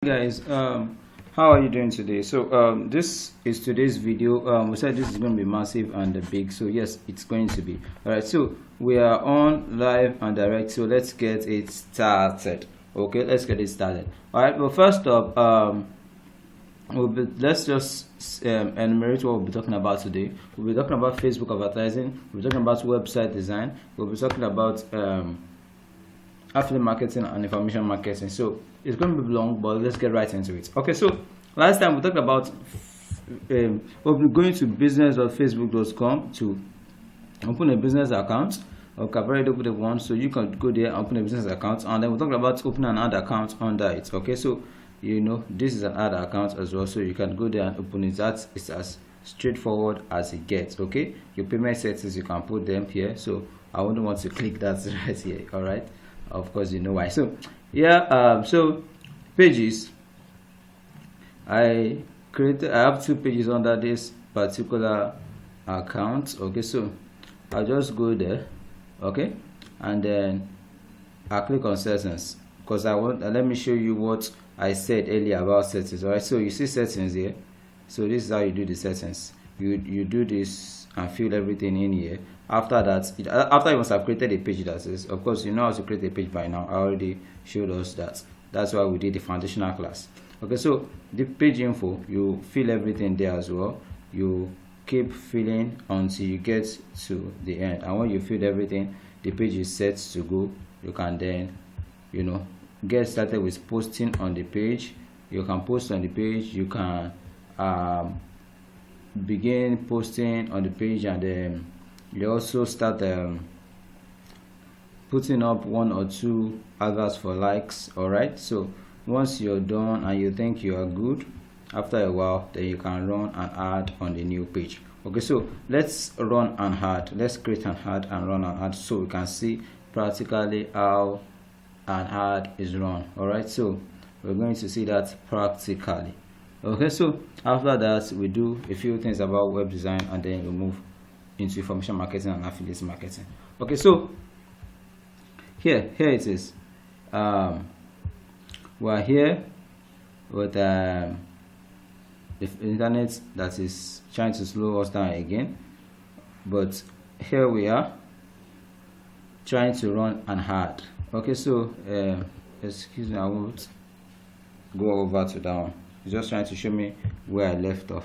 Guys, how are you doing today? So this is today's video. We said this is going to be massive and big, so yes, it's going to be. All right, so we are on live and direct, so let's get it started. Okay, let's get it started. All right, well, first up, let's just enumerate what we'll be talking about today. We'll be talking about Facebook advertising, we'll be talking about website design, we'll be talking about affiliate marketing and information marketing. So it's going to be long, but let's get right into it. Okay, so last time we talked about we'll be going to business.facebook.com to open a business account. Okay, very open one, so you can go there and open a business account, and then we talked about opening an ad account under it. Okay, so you know this is an ad account as well, so you can go there and open it. That is as straightforward as it gets. Okay, your payment settings, you can put them here, so I wouldn't want to click that right here. All right, of course you know why. So yeah, so pages, I have 2 pages under this particular account. Okay, so I'll just go there, okay, and then I'll click on settings, because I want let me show you what I said earlier about settings. All right, so you see settings here. So this is how you do the settings. You do this and fill everything in here. After that, after you must have created a page, that is, of course you know how to create a page by now. I already showed us that. That's why we did the foundational class. Okay, so the page info, you fill everything there as well. You keep filling until you get to the end, and when you fill everything, the page is set to go. You can then get started with posting on the page. You can post on the page. You can begin posting on the page, and then you also start putting up 1 or 2 adverts for likes. All right, so once you're done and you think you are good, after a while, then you can run an ad on the new page. Okay, so let's run an ad. Let's create an ad and run an ad, so we can see practically how an ad is run. All right, so we're going to see that practically. Okay, so after that, we do a few things about web design, and then we move into information marketing and affiliate marketing. Okay, so here it is. We're here with the internet that is trying to slow us down again, but here we are trying to run an ad. Okay, so excuse me, I won't go over to that one. It's just trying to show me where I left off,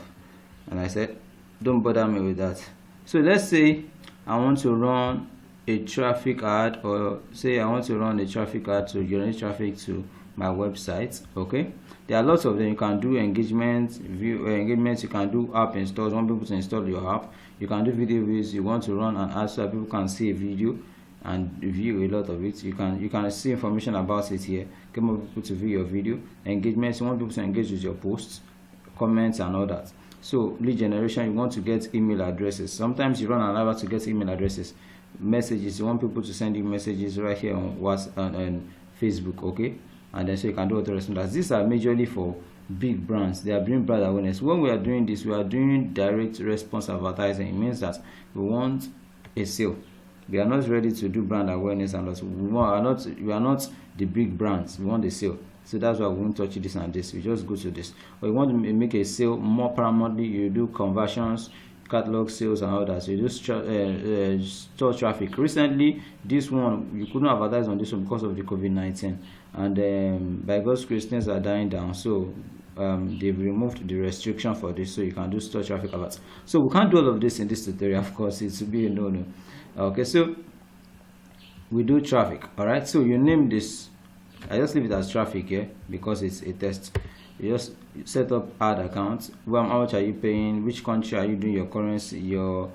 and I said don't bother me with that. So let's say I want to run a traffic ad, or say I want to run a traffic ad to generate traffic to my website. Okay, there are lots of them. You can do engagements, you can do app installs. You want people to install your app. You can do video views. You want to run an ad so that people can see a video and view a lot of it. You can see information about it here. Get more people to view your video. Engagements, you want people to engage with your posts, comments, and all that. So lead generation, you want to get email addresses. Sometimes you run an ad to get email addresses. Messages, you want people to send you messages right here on WhatsApp and Facebook. Okay, and then so you can do autoresponders. These are majorly for big brands. They are bringing brand awareness. When we are doing this, we are doing direct response advertising. It means that we want a sale. We are not ready to do brand awareness, and also we are not the big brands. We want a sale. So that's why we won't touch this and this. We just go to this. Or you want to make a sale more paramountly, you do conversions, catalog sales, and all that. So you just store traffic. Recently, this one you couldn't advertise on this one because of the COVID-19, and by God's grace, things are dying down. So they've removed the restriction for this, so you can do store traffic alerts. So we can't do all of this in this tutorial, of course. It will be a no. Okay, so we do traffic. All right, so you name this. I just leave it as traffic here because it's a test. You just set up ad accounts. How much are you paying? Which country are you doing your currency, your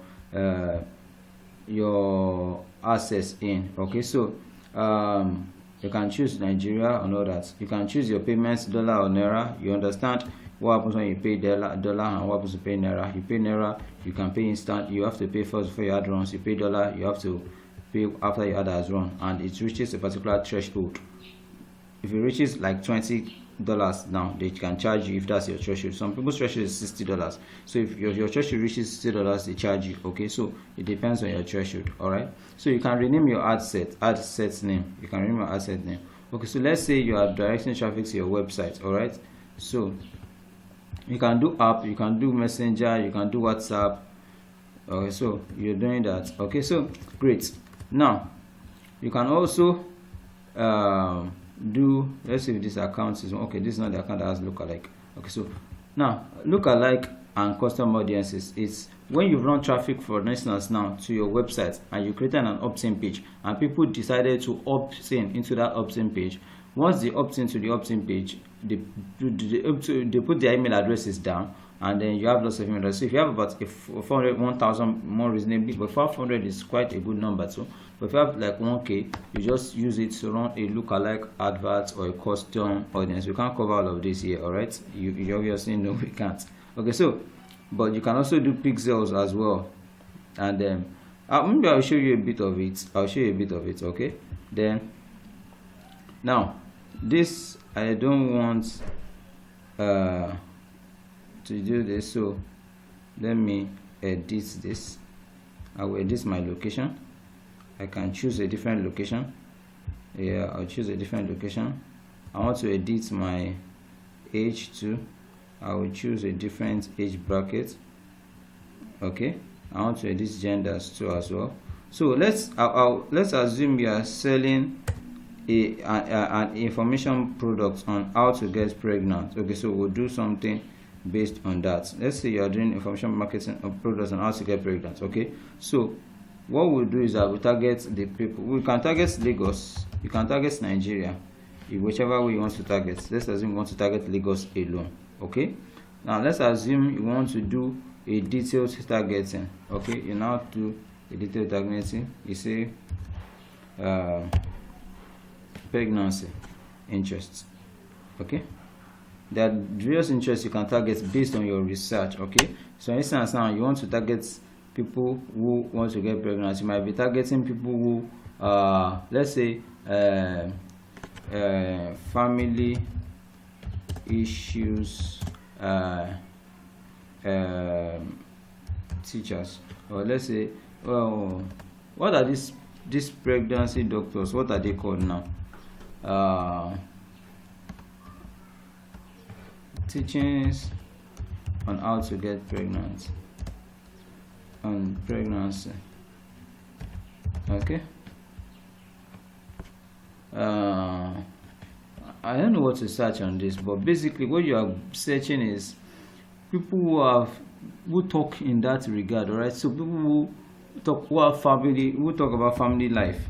assets in? Okay, so you can choose Nigeria and all that. You can choose your payments, dollar or naira. You understand what happens when you pay dollar and what happens to pay naira. You pay naira, you can pay instant. You have to pay first before your ad runs. You pay dollar, you have to pay after your ad has run, and it reaches a particular threshold. If it reaches like $20 now, they can charge you if that's your threshold. Some people's threshold is $60. So if your threshold reaches $60, they charge you. Okay, so it depends on your threshold. All right, so you can rename your ad set name. You can rename your ad set name. Okay, so let's say you are directing traffic to your website. All right, so you can do app, you can do messenger, you can do WhatsApp. Okay, so you're doing that. Okay, so great. Now you can also do, let's see if this account is okay. This is not the account that has lookalike. Okay, so now lookalike and custom audiences, it's when you run traffic, for instance, now to your website, and you created an opt-in page and people decided to opt in into that opt-in page. Once they opt into the opt-in page, they put their email addresses down, and then you have lots of email addresses. So if you have about 400, 1,000 more reasonably, but 500 is quite a good number too. But if you have like 1K, you just use it to run a lookalike advert or a custom audience. We can't cover all of this here, all right? You obviously know we can't. Okay, so but you can also do pixels as well, and then maybe I'll show you a bit of it. Okay, then now this I don't want to do this, so let me edit this. I will edit my location. I can choose a different location. Yeah, I'll choose a different location. I want to edit my age too. I will choose a different age bracket. Okay, I want to edit genders too as well. So let's assume you are selling an information product on how to get pregnant. Okay, so we'll do something based on that. Let's say you are doing information marketing of products on how to get pregnant. Okay, so what we'll do is that we target the people. We can target Lagos, you can target Nigeria, whichever way you want to target. Let's assume you want to target Lagos alone. Okay, now let's assume you want to do a detailed targeting. Okay, you now do a detailed targeting. You say pregnancy interests. Okay, there are various interests you can target based on your research. Okay, so for instance, now you want to target people who want to get pregnant. You might be targeting people who let's say family issues teachers, or let's say, well, what are these pregnancy doctors, what are they called now? Teachings on how to get pregnant, on pregnancy. Okay, I don't know what to search on this, but basically what you are searching is people who talk in that regard. All right, so people who talk about family life.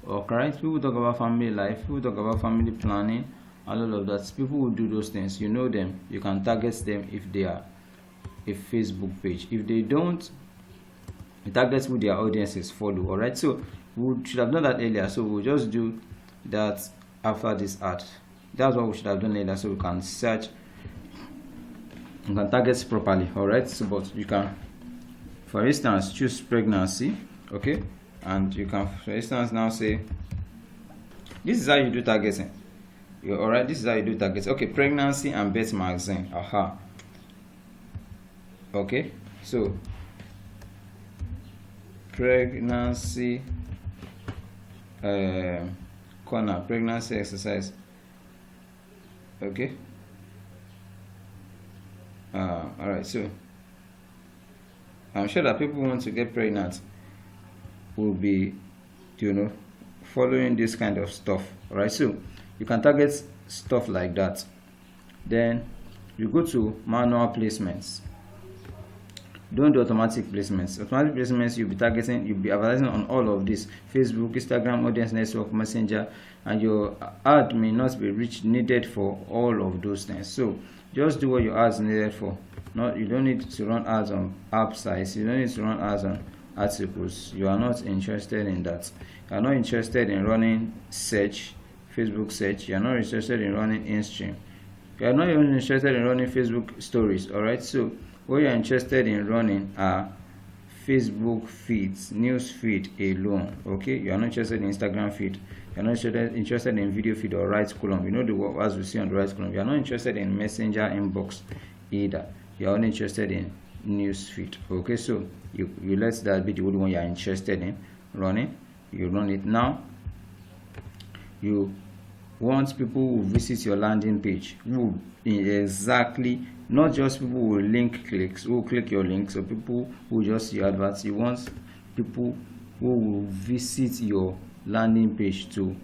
Okay, people talk about family life, people talk about family planning and all of that. People who do those things, you know them, you can target them if they are a Facebook page. If they don't, you target who their audiences follow. All right, so we should have done that earlier, so we'll just do that after this ad. That's what we should have done earlier, so we can search, you can target properly. All right, so but you can, for instance, choose pregnancy. Okay, and you can, for instance, now say this is how you do targeting. All right, this is how you do targeting. Okay, pregnancy and birth magazine. Aha. Okay, so pregnancy corner, pregnancy exercise. Okay, all right, so I'm sure that people who want to get pregnant will be, you know, following this kind of stuff. All right, so you can target stuff like that. Then you go to manual placements. Don't do automatic placements. Automatic placements, you'll be targeting, you'll be advertising on all of this: Facebook, Instagram, audience network, messenger, and your ad may not be needed for all of those things. So just do what your ads needed for. You don't need to run ads on app sites, you don't need to run ads on articles. You are not interested in that. You are not interested in running search, Facebook search. You are not interested in running in-stream. You are not even interested in running Facebook stories. All right, so what you are interested in running are Facebook feeds, news feed alone. Okay, you are not interested in Instagram feed. You are not interested in video feed or right column. You know the as we see on the right column. You are not interested in messenger inbox either. You are only interested in news feed. Okay, so you let that be the only one you are interested in running. You run it now. You want people who visit your landing page, who exactly, not just people who link clicks, who click your links, or people who just see adverts. You want people who will visit your landing page to,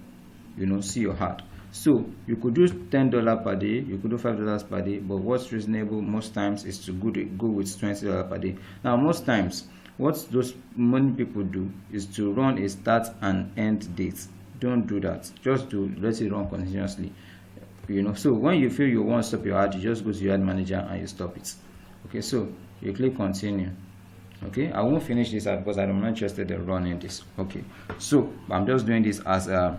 see your ad. So you could do $10 per day, you could do $5 per day, but what's reasonable most times is to go with $20 per day. Now most times what those many people do is to run a start and end date. Don't do that. Just let it run continuously. So when you feel you want to stop your ad, you just go to your ad manager and you stop it. Okay, so you click continue. Okay, I won't finish this ad because I'm not interested in running this. Okay, so I'm just doing this as a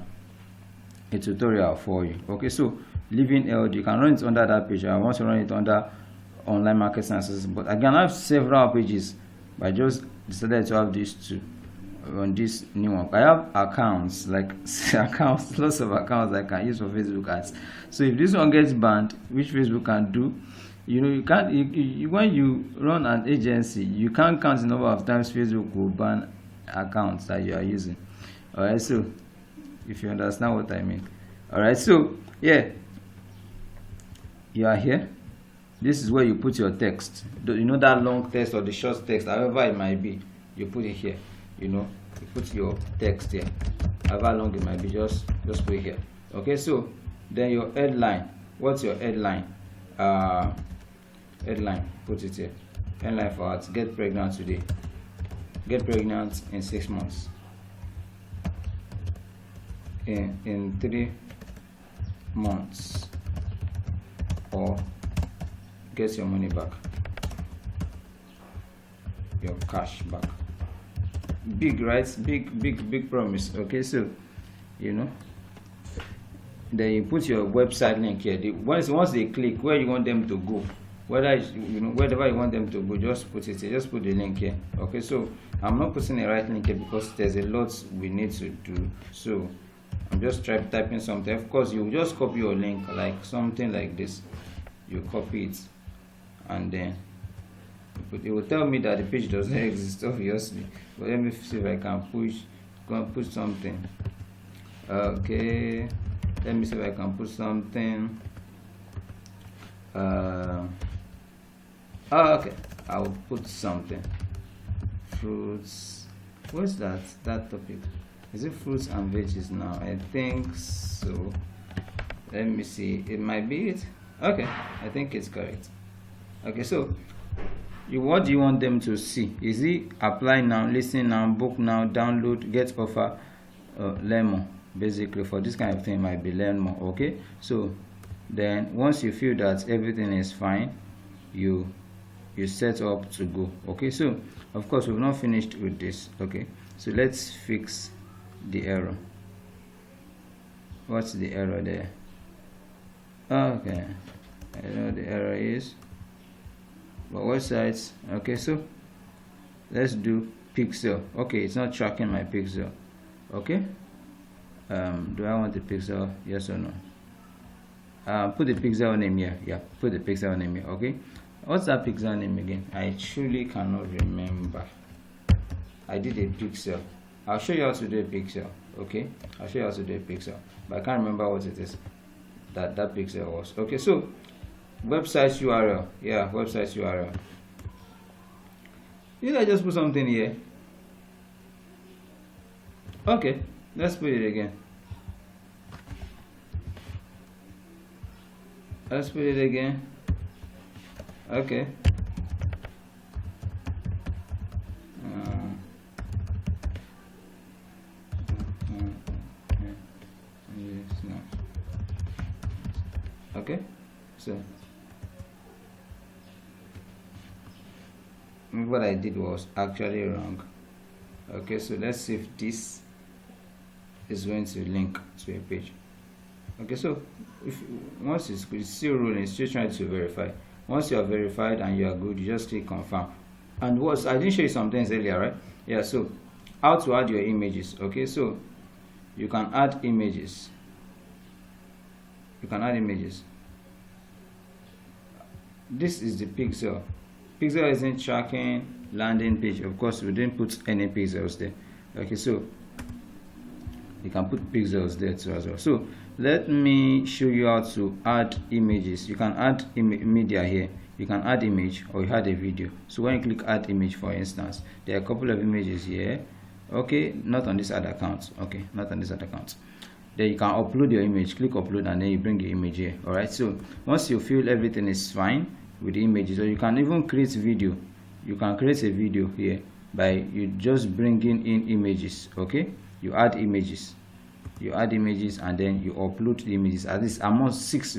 tutorial for you. Okay, so Living LD, you can run it under that page. I want to run it under online marketing access, but I can have several pages, but I just decided to have these two on this new one. I have accounts, like accounts, lots of accounts I can use for Facebook ads. So if this one gets banned, which Facebook can do, you can't, when you run an agency, you can't count the number of times Facebook will ban accounts that you are using. All right, so if you understand what I mean. All right, so yeah, you are here. This is where you put your text. That long text or the short text, however it might be, you put it here. You put your text here, however long it might be, just put it here. Okay, so then your headline, what's your headline? Headline, put it here. Headline for ads: get pregnant today, get pregnant in 6 months, in 3 months, or get your money back, your cash back. Big, right? Big promise. Okay, so then you put your website link here. Once they click where you want them to go, wherever you want them to go, just put it here. Just put the link here. Okay, so I'm not putting the right link here because there's a lot we need to do. So I'm just typing something. Of course, you just copy your link, like something like this. You copy it, and then it will tell me that the page doesn't exist, obviously. But let me see if I can put something. Okay, let me see if I can put something. Okay, I'll put something. Fruits. What's that topic? Is it fruits and veggies now? I think so. Let me see. It might be it. Okay, I think it's correct. Okay, so what do you want them to see? Is it apply now, listen now, book now, download, get offer, learn more? Basically, for this kind of thing, it might be learn more. Okay, so then once you feel that everything is fine, you set up to go. Okay, so of course we've not finished with this. Okay, so let's fix the error. What's the error there? Okay, I don't know what the error is, but websites. Okay, so let's do pixel. Okay, it's not tracking my pixel. Okay, do I want the pixel? Yes or no? Put the pixel name here. Yeah, put the pixel name here. Okay, what's that pixel name again? I truly cannot remember. I did a pixel. I'll show you how to do a pixel. Okay, I'll show you how to do a pixel, but I can't remember what it is that pixel was. Okay, so website URL. Yeah, website URL. Did I just put something here? Okay, let's put it again. Let's put it again. Okay. Okay, so what I did was actually wrong. Okay, so let's see if this is going to link to a page. Okay, so once it's still rolling, it's still trying to verify. Once you are verified and you are good, you just click confirm. And I didn't show you some things earlier, right? Yeah, so how to add your images. Okay, so you can add images. You can add images. This is the pixel. Pixel isn't tracking landing page. Of course, we didn't put any pixels there. Okay, so You can put pixels there too as well. So let me show you how to add images. You can add media here. You can add image, or you add a video. So when you click add image, for instance, there are a couple of images here. Okay, not on this other account. Okay, not on this other account. Then you can upload your image. Click upload, and then you bring your image here. All right, so once you feel everything is fine with the images, or you can even create video. You can create a video here by you just bringing in images. Okay, you add images, and then you upload the images. At least among 6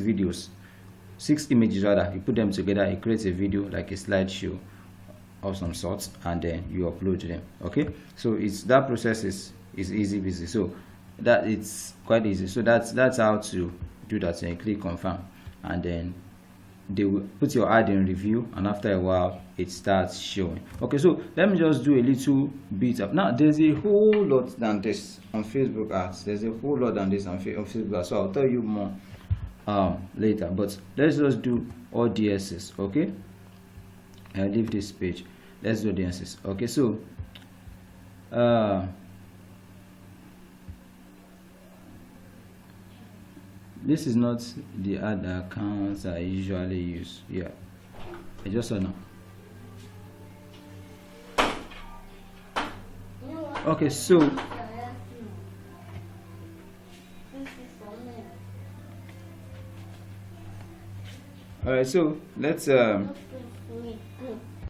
images rather, you put them together, it creates a video like a slideshow of some sorts, and then you upload them. Okay, so it's that process is easy busy. So that it's quite easy. So that's how to do that. And click confirm, and then they will put your ad in review, and after a while it starts showing. Okay, so let me just do a little bit of, now there's a whole lot than this on Facebook ads. There's a whole lot than this on Facebook ads, so I'll tell you more later, but let's just do all DSs. Okay, I'll leave this page. Let's do DSs. Okay, so this is not the ad accounts I usually use. Yeah, I just saw now. Okay, so all right, so let's